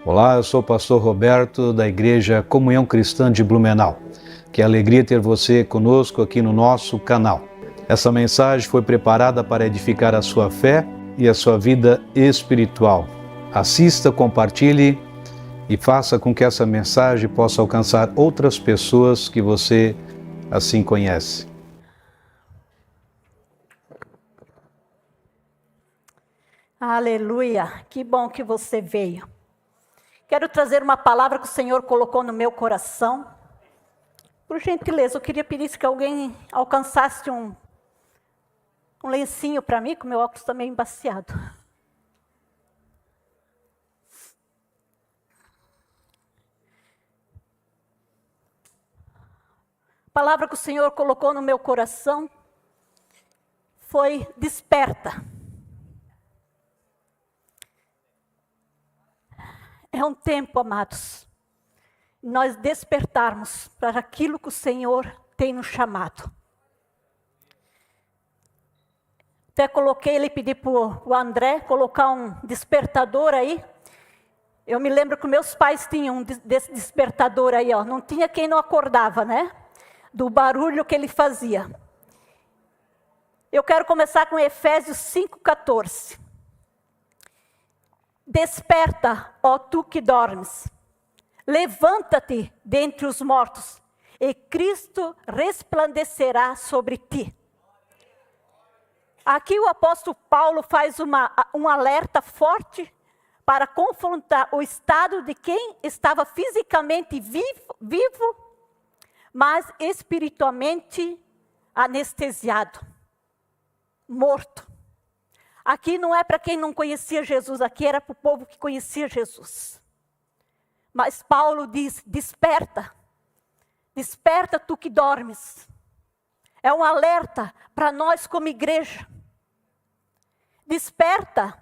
Olá, eu sou o pastor Roberto da Igreja Comunhão Cristã de Blumenau. Que alegria ter você conosco aqui no nosso canal. Essa mensagem foi preparada para edificar a sua fé e a sua vida espiritual. Assista, compartilhe e faça com que essa mensagem possa alcançar outras pessoas que você assim conhece. Aleluia, que bom que você veio. Quero trazer uma palavra que o Senhor colocou no meu coração. Por gentileza, eu queria pedir que alguém alcançasse um lencinho para mim, que o meu óculos está meio embaciado. A palavra que o Senhor colocou no meu coração foi desperta. É um tempo, amados, nós despertarmos para aquilo que o Senhor tem nos chamado. Até coloquei, ele pedi para o André colocar um despertador aí. Eu me lembro que meus pais tinham desse despertador aí, ó. Não tinha quem não acordava, né? Do barulho que ele fazia. Eu quero começar com Efésios 5,14. Desperta, ó tu que dormes, levanta-te dentre os mortos, e Cristo resplandecerá sobre ti. Aqui o apóstolo Paulo faz um alerta forte para confrontar o estado de quem estava fisicamente vivo, mas espiritualmente anestesiado, morto. Aqui não é para quem não conhecia Jesus, aqui era para o povo que conhecia Jesus. Mas Paulo diz, desperta, desperta tu que dormes. É um alerta para nós como igreja. Desperta,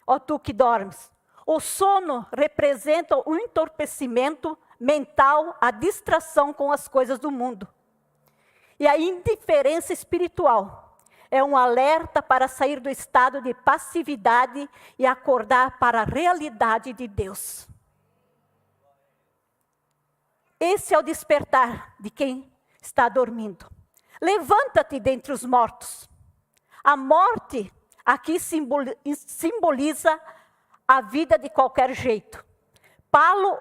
ó tu que dormes. O sono representa o entorpecimento mental, a distração com as coisas do mundo. E a indiferença espiritual. É um alerta para sair do estado de passividade e acordar para a realidade de Deus. Esse é o despertar de quem está dormindo. Levanta-te dentre os mortos. A morte aqui simboliza a vida de qualquer jeito. Paulo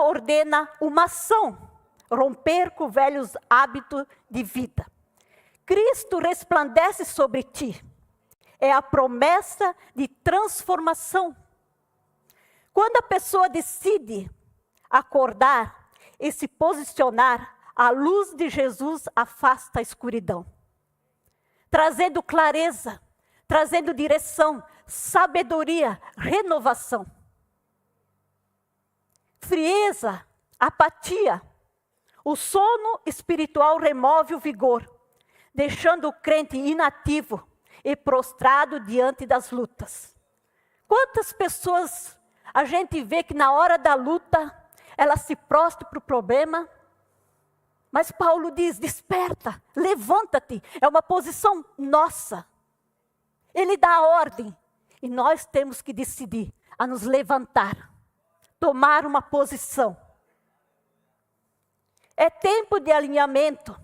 ordena uma ação, romper com velhos hábitos de vida. Cristo resplandece sobre ti. É a promessa de transformação. Quando a pessoa decide acordar e se posicionar, a luz de Jesus afasta a escuridão. Trazendo clareza, trazendo direção, sabedoria, renovação. Frieza, apatia. O sono espiritual remove o vigor, deixando o crente inativo e prostrado diante das lutas. Quantas pessoas a gente vê que na hora da luta, ela se prostra para o problema, mas Paulo diz, desperta, levanta-te, é uma posição nossa. Ele dá a ordem, e nós temos que decidir a nos levantar, tomar uma posição. É tempo de alinhamento.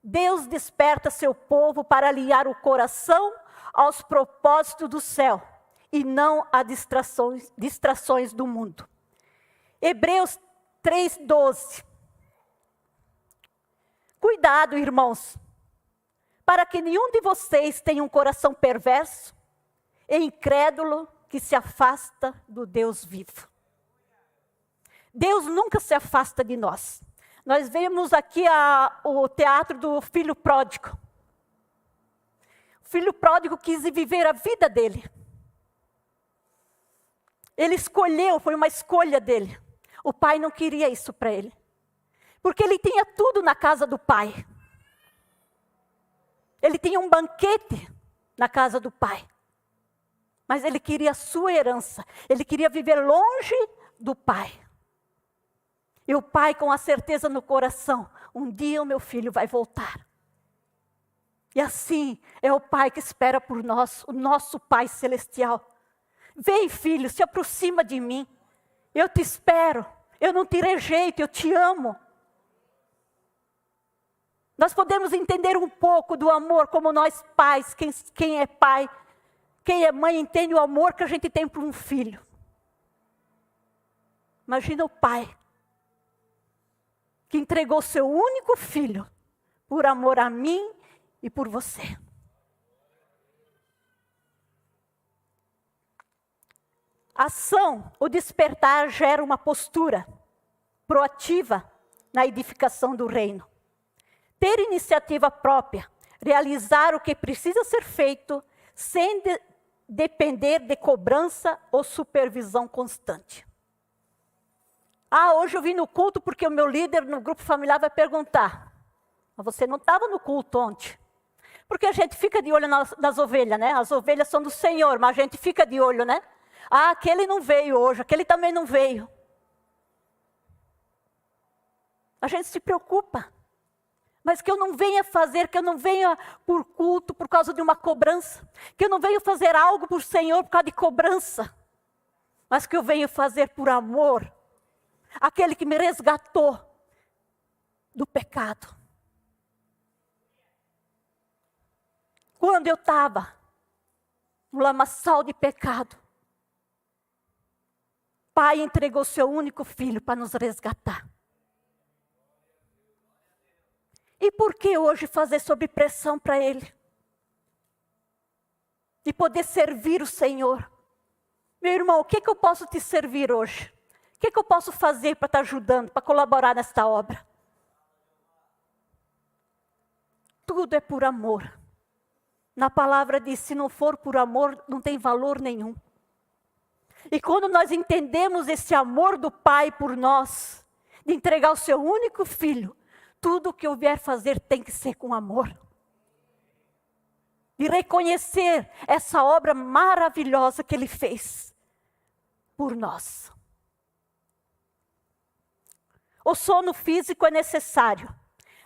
Deus desperta seu povo para alinhar o coração aos propósitos do céu e não a distrações do mundo. Hebreus 3,12. Cuidado, irmãos, para que nenhum de vocês tenha um coração perverso e incrédulo que se afasta do Deus vivo. Deus nunca se afasta de nós. Nós vemos aqui o teatro do filho pródigo. O filho pródigo quis viver a vida dele. Ele escolheu, foi uma escolha dele. O pai não queria isso para ele. Porque ele tinha tudo na casa do pai. Ele tinha um banquete na casa do pai. Mas ele queria a sua herança. Ele queria viver longe do pai. E o pai com a certeza no coração, um dia o meu filho vai voltar. E assim é o pai que espera por nós, o nosso pai celestial. Vem, filho, se aproxima de mim. Eu te espero. Eu não te rejeito, eu te amo. Nós podemos entender um pouco do amor como nós pais, quem é pai, quem é mãe entende o amor que a gente tem por um filho. Imagina o pai que entregou seu único filho por amor a mim e por você. Ação, o despertar gera uma postura proativa na edificação do reino. Ter iniciativa própria, realizar o que precisa ser feito, sem depender de cobrança ou supervisão constante. Hoje eu vim no culto porque o meu líder no grupo familiar vai perguntar, mas você não estava no culto ontem? Porque a gente fica de olho nas ovelhas, né? As ovelhas são do Senhor, mas a gente fica de olho, né? Aquele não veio hoje, aquele também não veio. A gente se preocupa. Mas que eu não venha fazer, que eu não venha por culto por causa de uma cobrança. Que eu não venha fazer algo por Senhor por causa de cobrança. Mas que eu venha fazer por amor. Aquele que me resgatou do pecado. Quando eu estava no lamaçal de pecado, Pai entregou seu único filho para nos resgatar. E por que hoje fazer sob pressão para Ele? E poder servir o Senhor. Meu irmão, o que eu posso te servir hoje? O que eu posso fazer para estar ajudando, para colaborar nesta obra? Tudo é por amor. Na palavra diz, se não for por amor, não tem valor nenhum. E quando nós entendemos esse amor do Pai por nós, de entregar o seu único filho, tudo o que eu vier fazer tem que ser com amor. E reconhecer essa obra maravilhosa que Ele fez por nós. O sono físico é necessário,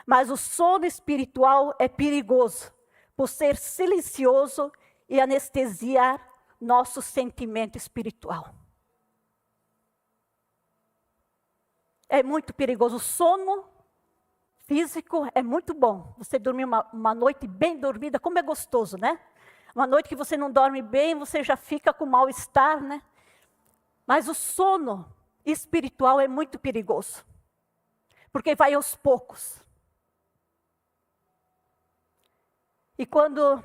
mas o sono espiritual é perigoso, por ser silencioso e anestesiar nosso sentimento espiritual. É muito perigoso. O sono físico é muito bom. Você dormir uma noite bem dormida, como é gostoso, né? Uma noite que você não dorme bem, você já fica com mal-estar, né? Mas o sono espiritual é muito perigoso. Porque vai aos poucos. E quando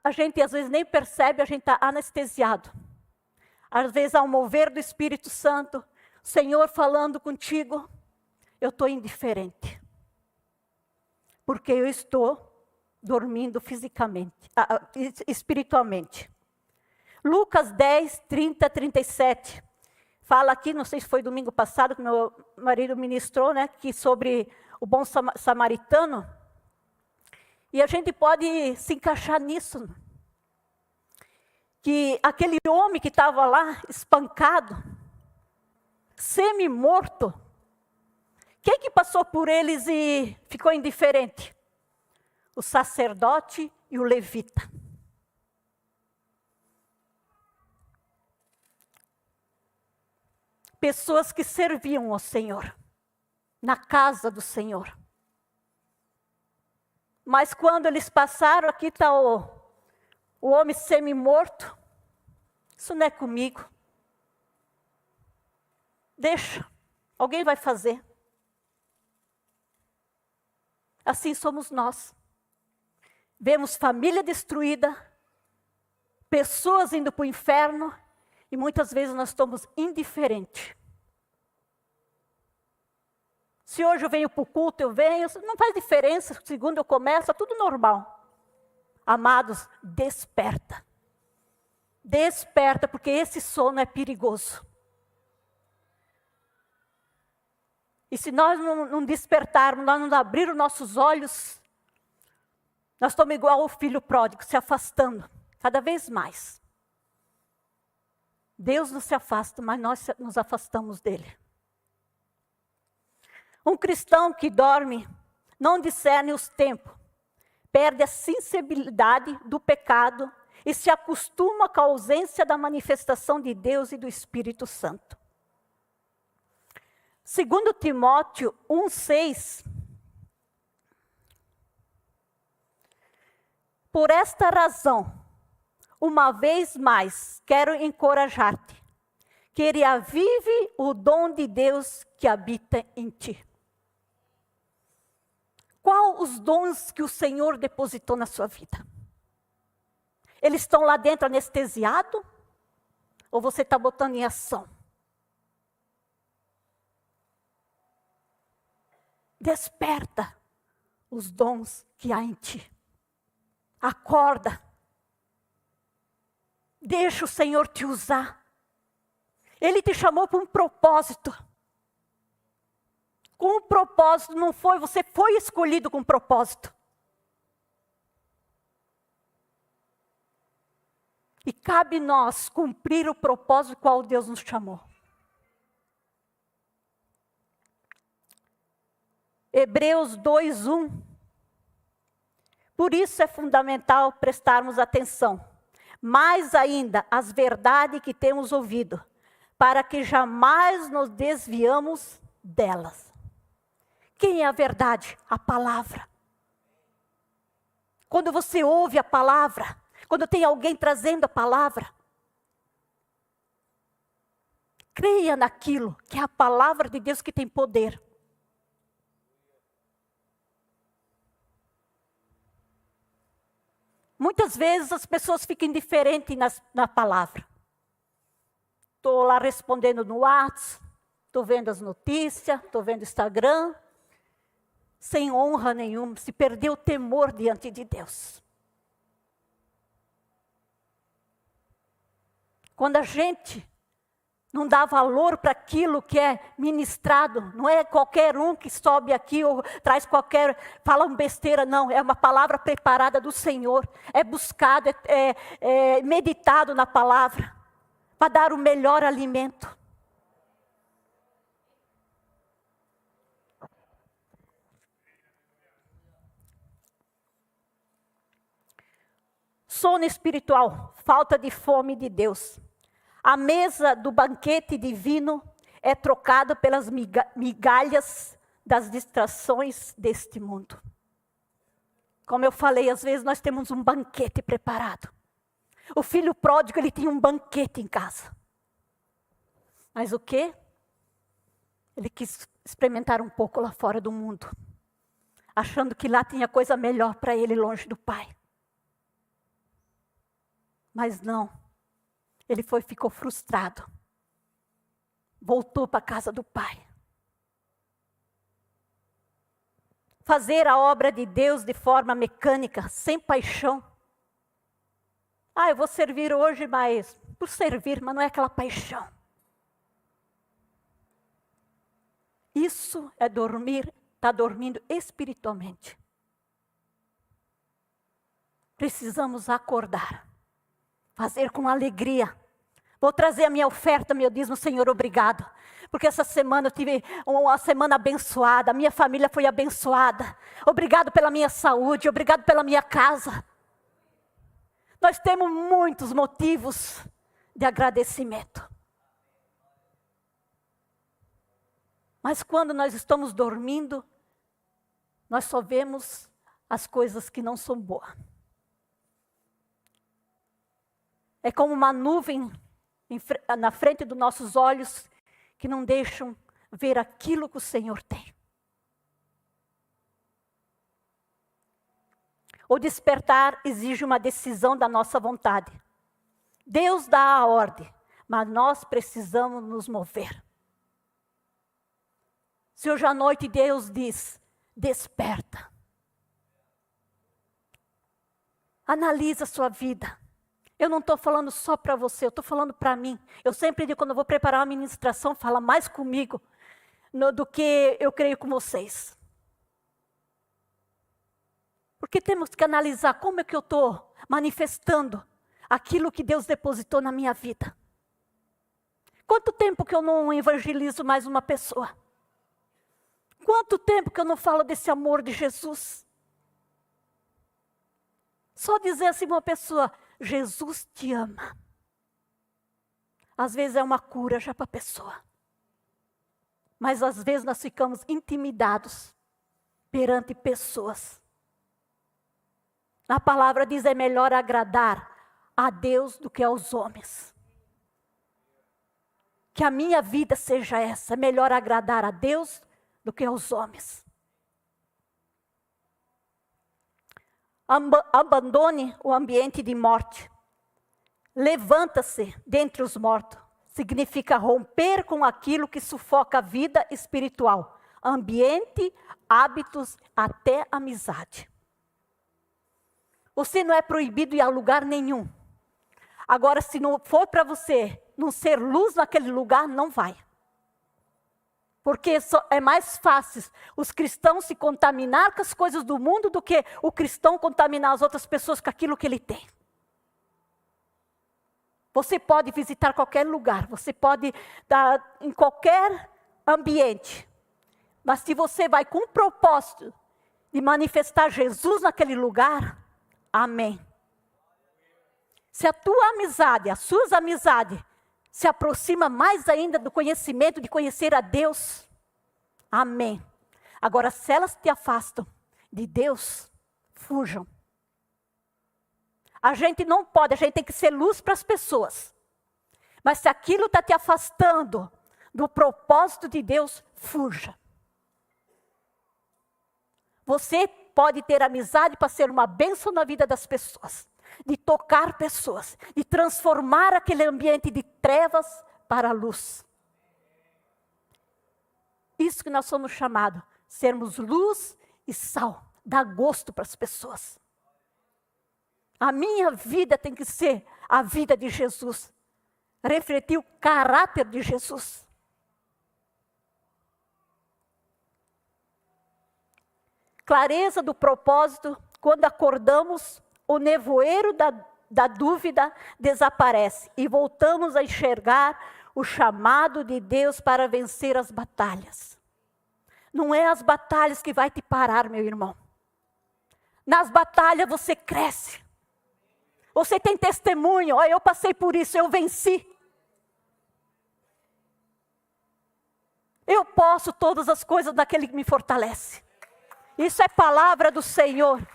a gente às vezes nem percebe, a gente está anestesiado. Às vezes há um mover do Espírito Santo, o Senhor falando contigo, eu estou indiferente. Porque eu estou dormindo fisicamente, espiritualmente. Lucas 10, 30, 37. Fala aqui, não sei se foi domingo passado que meu marido ministrou, né? Que sobre o bom samaritano. E a gente pode se encaixar nisso. Que aquele homem que estava lá, espancado, semi-morto, quem que passou por eles e ficou indiferente? O sacerdote e o levita. Pessoas que serviam ao Senhor, na casa do Senhor. Mas quando eles passaram, aqui está o homem semi-morto. Isso não é comigo. Deixa, alguém vai fazer. Assim somos nós. Vemos família destruída, pessoas indo para o inferno, e muitas vezes nós estamos indiferentes. Se hoje eu venho para o culto, eu venho, não faz diferença, segundo eu começo, é tudo normal. Amados, desperta. Desperta, porque esse sono é perigoso. E se nós não despertarmos, nós não abrirmos nossos olhos, nós estamos igual ao filho pródigo, se afastando, cada vez mais. Deus não se afasta, mas nós nos afastamos dele. Um cristão que dorme, não discerne os tempos, perde a sensibilidade do pecado e se acostuma com a ausência da manifestação de Deus e do Espírito Santo. 2 Timóteo 1,6. Por esta razão, uma vez mais, quero encorajar-te, que reavive o dom de Deus que habita em ti. Qual os dons que o Senhor depositou na sua vida? Eles estão lá dentro anestesiados? Ou você está botando em ação? Desperta os dons que há em ti. Acorda. Deixa o Senhor te usar. Ele te chamou para um propósito. Com um propósito, não foi, você foi escolhido com um propósito. E cabe nós cumprir o propósito qual Deus nos chamou. Hebreus 2:1. Por isso é fundamental prestarmos atenção, mais ainda às verdades que temos ouvido, para que jamais nos desviamos delas. Quem é a verdade? A palavra. Quando você ouve a palavra, quando tem alguém trazendo a palavra, creia naquilo que é a palavra de Deus que tem poder. Muitas vezes as pessoas ficam indiferentes na palavra. Estou lá respondendo no WhatsApp, estou vendo as notícias, estou vendo o Instagram, sem honra nenhuma, se perdeu o temor diante de Deus. Quando a gente não dá valor para aquilo que é ministrado, não é qualquer um que sobe aqui ou traz fala uma besteira, não, é uma palavra preparada do Senhor, é buscado, é meditado na palavra, para dar o melhor alimento. Sono espiritual, falta de fome de Deus. A mesa do banquete divino é trocada pelas migalhas das distrações deste mundo. Como eu falei, às vezes nós temos um banquete preparado. O filho pródigo, ele tinha um banquete em casa. Mas o quê? Ele quis experimentar um pouco lá fora do mundo, achando que lá tinha coisa melhor para ele longe do pai. Mas não. Ele ficou frustrado. Voltou para a casa do pai. Fazer a obra de Deus de forma mecânica, sem paixão. Eu vou servir hoje, mas por servir, mas não é aquela paixão. Isso é dormir, está dormindo espiritualmente. Precisamos acordar. Fazer com alegria. Vou trazer a minha oferta, meu dízimo, Senhor, obrigado. Porque essa semana eu tive uma semana abençoada, a minha família foi abençoada. Obrigado pela minha saúde, obrigado pela minha casa. Nós temos muitos motivos de agradecimento. Mas quando nós estamos dormindo, nós só vemos as coisas que não são boas. É como uma nuvem na frente dos nossos olhos que não deixam ver aquilo que o Senhor tem. O despertar exige uma decisão da nossa vontade. Deus dá a ordem, mas nós precisamos nos mover. Se hoje à noite Deus diz, desperta. Analisa a sua vida. Eu não estou falando só para você, eu estou falando para mim. Eu sempre digo, quando eu vou preparar uma ministração, fala mais comigo do que eu creio com vocês. Porque temos que analisar como é que eu estou manifestando aquilo que Deus depositou na minha vida. Quanto tempo que eu não evangelizo mais uma pessoa? Quanto tempo que eu não falo desse amor de Jesus? Só dizer assim uma pessoa, Jesus te ama. Às vezes é uma cura já para a pessoa. Mas às vezes nós ficamos intimidados perante pessoas. A palavra diz: é melhor agradar a Deus do que aos homens. Que a minha vida seja essa: é melhor agradar a Deus do que aos homens. Abandone o ambiente de morte. Levanta-se dentre os mortos. Significa romper com aquilo que sufoca a vida espiritual. Ambiente, hábitos, até amizade. Você não é proibido ir a lugar nenhum. Agora, se não for para você não ser luz naquele lugar, não vai. Porque é mais fácil os cristãos se contaminar com as coisas do mundo do que o cristão contaminar as outras pessoas com aquilo que ele tem. Você pode visitar qualquer lugar, você pode estar em qualquer ambiente. Mas se você vai com o propósito de manifestar Jesus naquele lugar, amém. Se a tua amizade, as suas amizades, se aproxima mais ainda do conhecimento, de conhecer a Deus, amém. Agora, se elas te afastam de Deus, fujam. A gente não pode, a gente tem que ser luz para as pessoas. Mas se aquilo está te afastando do propósito de Deus, fuja. Você pode ter amizade para ser uma bênção na vida das pessoas. De tocar pessoas, de transformar aquele ambiente de trevas para a luz. Isso que nós somos chamados, sermos luz e sal, dar gosto para as pessoas. A minha vida tem que ser a vida de Jesus, refletir o caráter de Jesus. Clareza do propósito, quando acordamos, o nevoeiro da dúvida desaparece e voltamos a enxergar o chamado de Deus para vencer as batalhas. Não é as batalhas que vai te parar, meu irmão. Nas batalhas você cresce. Você tem testemunho: olha, eu passei por isso, eu venci. Eu posso todas as coisas daquele que me fortalece. Isso é palavra do Senhor.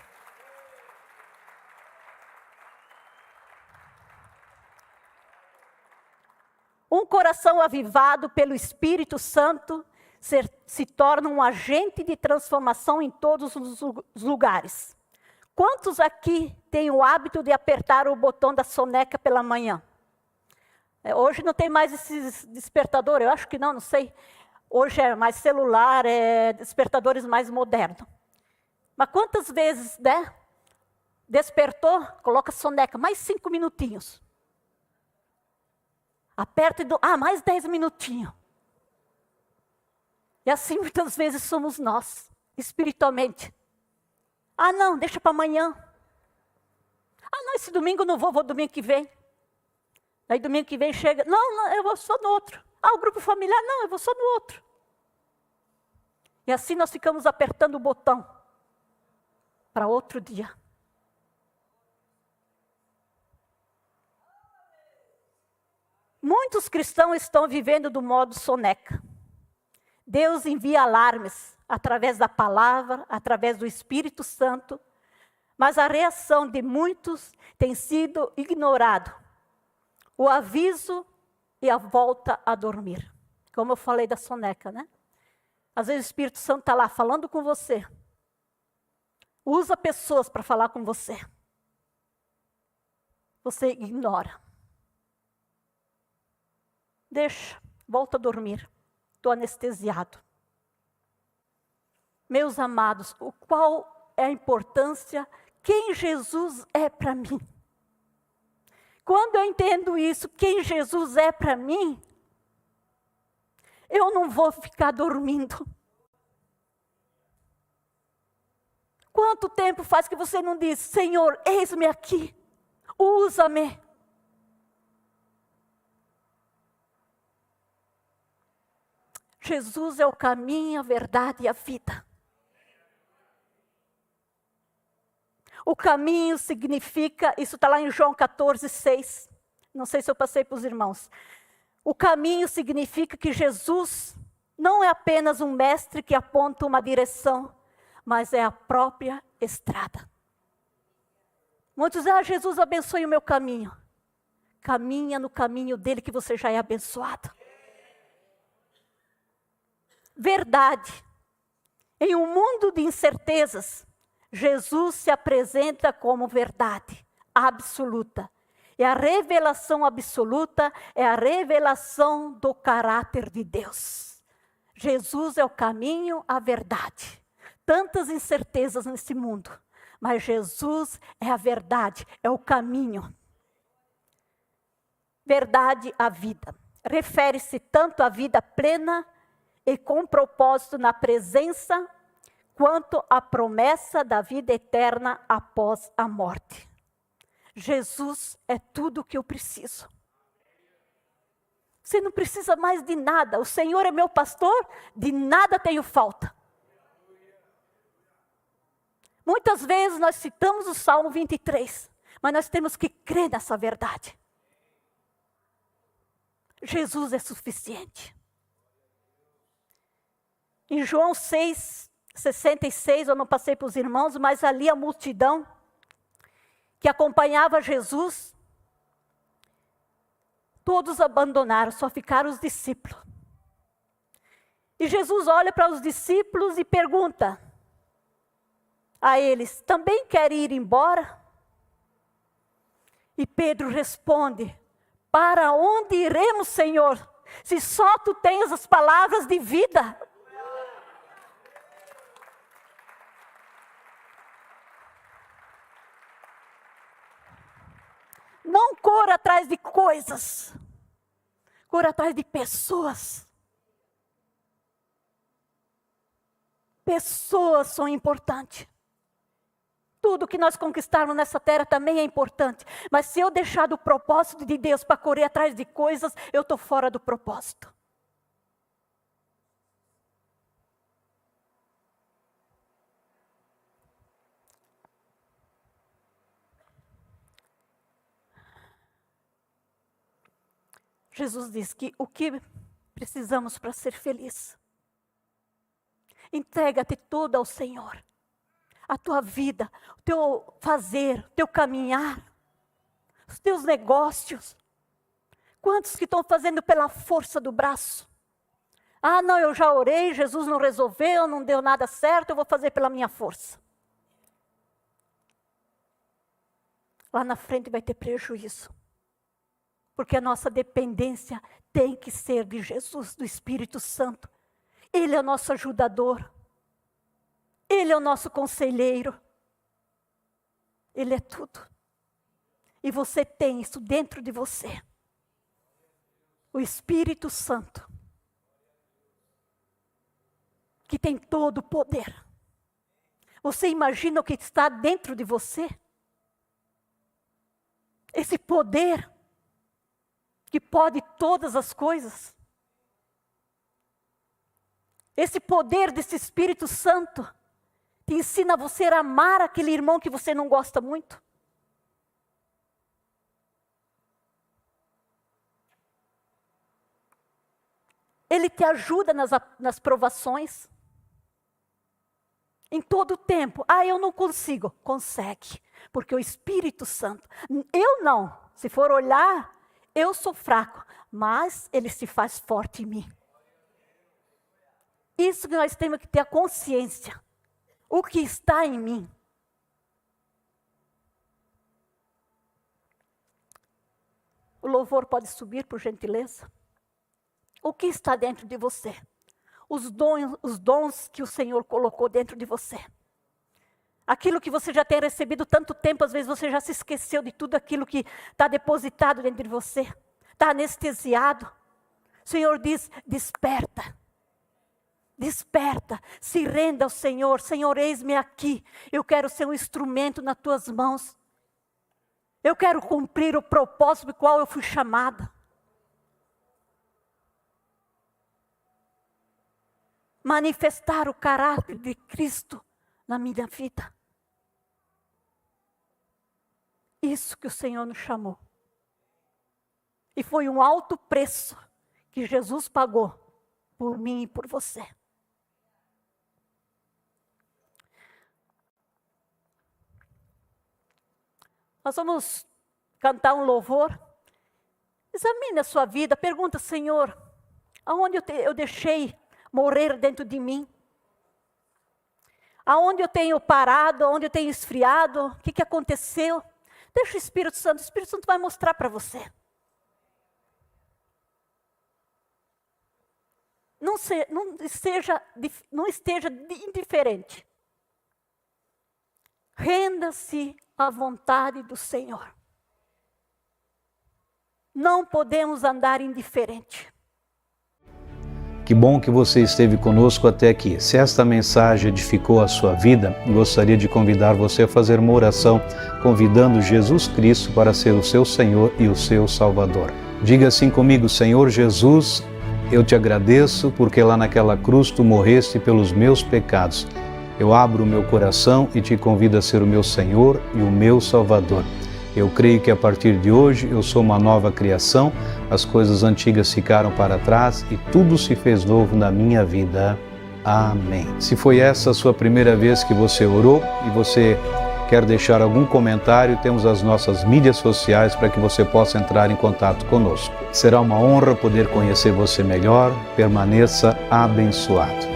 Um coração avivado pelo Espírito Santo se torna um agente de transformação em todos os lugares. Quantos aqui têm o hábito de apertar o botão da soneca pela manhã? Hoje não tem mais esse despertador, eu acho que não sei. Hoje é mais celular, despertadores mais modernos. Mas quantas vezes, despertou, coloca a soneca, mais 5 minutinhos. Aperta e mais 10 minutinhos. E assim muitas vezes somos nós, espiritualmente. Não, deixa para amanhã. Não, esse domingo eu não vou domingo que vem. Aí domingo que vem chega, não, eu vou só no outro. O grupo familiar, não, eu vou só no outro. E assim nós ficamos apertando o botão para outro dia. Muitos cristãos estão vivendo do modo soneca. Deus envia alarmes através da palavra, através do Espírito Santo, mas a reação de muitos tem sido ignorado. O aviso e a volta a dormir. Como eu falei da soneca, né? Às vezes o Espírito Santo está lá falando com você. Usa pessoas para falar com você. Você ignora. Deixa, volta a dormir. Estou anestesiado. Meus amados, qual é a importância? Quem Jesus é para mim? Quando eu entendo isso, quem Jesus é para mim, eu não vou ficar dormindo. Quanto tempo faz que você não diz: Senhor, eis-me aqui, usa-me. Jesus é o caminho, a verdade e a vida. O caminho significa, isso está lá em João 14:6. Não sei se eu passei para os irmãos. O caminho significa que Jesus não é apenas um mestre que aponta uma direção, mas é a própria estrada. Muitos dizem, Jesus abençoe o meu caminho. Caminha no caminho dele que você já é abençoado. Verdade. Em um mundo de incertezas, Jesus se apresenta como verdade absoluta. E a revelação absoluta é a revelação do caráter de Deus. Jesus é o caminho, a verdade. Tantas incertezas nesse mundo, mas Jesus é a verdade, é o caminho. Verdade, a vida. Refere-se tanto à vida plena e com propósito na presença, quanto à promessa da vida eterna após a morte. Jesus é tudo o que eu preciso. Você não precisa mais de nada. O Senhor é meu pastor, de nada tenho falta. Muitas vezes nós citamos o Salmo 23, mas nós temos que crer nessa verdade. Jesus é suficiente. Em João 6:66, eu não passei para os irmãos, mas ali a multidão que acompanhava Jesus, todos abandonaram, só ficaram os discípulos. E Jesus olha para os discípulos e pergunta a eles, também querem ir embora? E Pedro responde, para onde iremos, Senhor, se só tu tens as palavras de vida? Não corra atrás de coisas, corra atrás de pessoas. Pessoas são importantes. Tudo que nós conquistarmos nessa terra também é importante. Mas se eu deixar do propósito de Deus para correr atrás de coisas, eu estou fora do propósito. Jesus diz que o que precisamos para ser feliz? Entrega-te tudo ao Senhor. A tua vida, o teu fazer, o teu caminhar, os teus negócios. Quantos que estão fazendo pela força do braço? Ah, não, eu já orei, Jesus não resolveu, não deu nada certo, eu vou fazer pela minha força. Lá na frente vai ter prejuízo. Porque a nossa dependência tem que ser de Jesus, do Espírito Santo. Ele é o nosso ajudador. Ele é o nosso conselheiro. Ele é tudo. E você tem isso dentro de você. O Espírito Santo. Que tem todo o poder. Você imagina o que está dentro de você? Esse poder que pode todas as coisas. Esse poder desse Espírito Santo te ensina você a amar aquele irmão que você não gosta muito. Ele te ajuda nas provações. Em todo o tempo. Ah, eu não consigo. Consegue. Porque o Espírito Santo. Eu não. Se for olhar, eu sou fraco. Mas ele se faz forte em mim. Isso que nós temos que ter a consciência. O que está em mim. O louvor pode subir, por gentileza? O que está dentro de você? Os dons que o Senhor colocou dentro de você. Aquilo que você já tem recebido tanto tempo, às vezes você já se esqueceu de tudo aquilo que está depositado dentro de você. Está anestesiado. O Senhor diz, desperta. Desperta, se renda ao Senhor. Senhor, eis-me aqui. Eu quero ser um instrumento nas tuas mãos. Eu quero cumprir o propósito do qual eu fui chamada. Manifestar o caráter de Cristo na minha vida. isso que o Senhor nos chamou. E foi um alto preço que Jesus pagou por mim e por você. Nós vamos cantar um louvor. Examine a sua vida, pergunta, Senhor, aonde eu deixei morrer dentro de mim? Aonde eu tenho parado, aonde eu tenho esfriado, o que aconteceu? Deixa o Espírito Santo vai mostrar para você. Não esteja indiferente. Renda-se à vontade do Senhor. Não podemos andar indiferente. Que bom que você esteve conosco até aqui. Se esta mensagem edificou a sua vida, gostaria de convidar você a fazer uma oração convidando Jesus Cristo para ser o seu Senhor e o seu Salvador. Diga assim comigo: Senhor Jesus, eu te agradeço porque lá naquela cruz tu morreste pelos meus pecados. Eu abro o meu coração e te convido a ser o meu Senhor e o meu Salvador. Eu creio que a partir de hoje eu sou uma nova criação, as coisas antigas ficaram para trás e tudo se fez novo na minha vida. Amém. Se foi essa a sua primeira vez que você orou e você quer deixar algum comentário, temos as nossas mídias sociais para que você possa entrar em contato conosco. Será uma honra poder conhecer você melhor. Permaneça abençoado.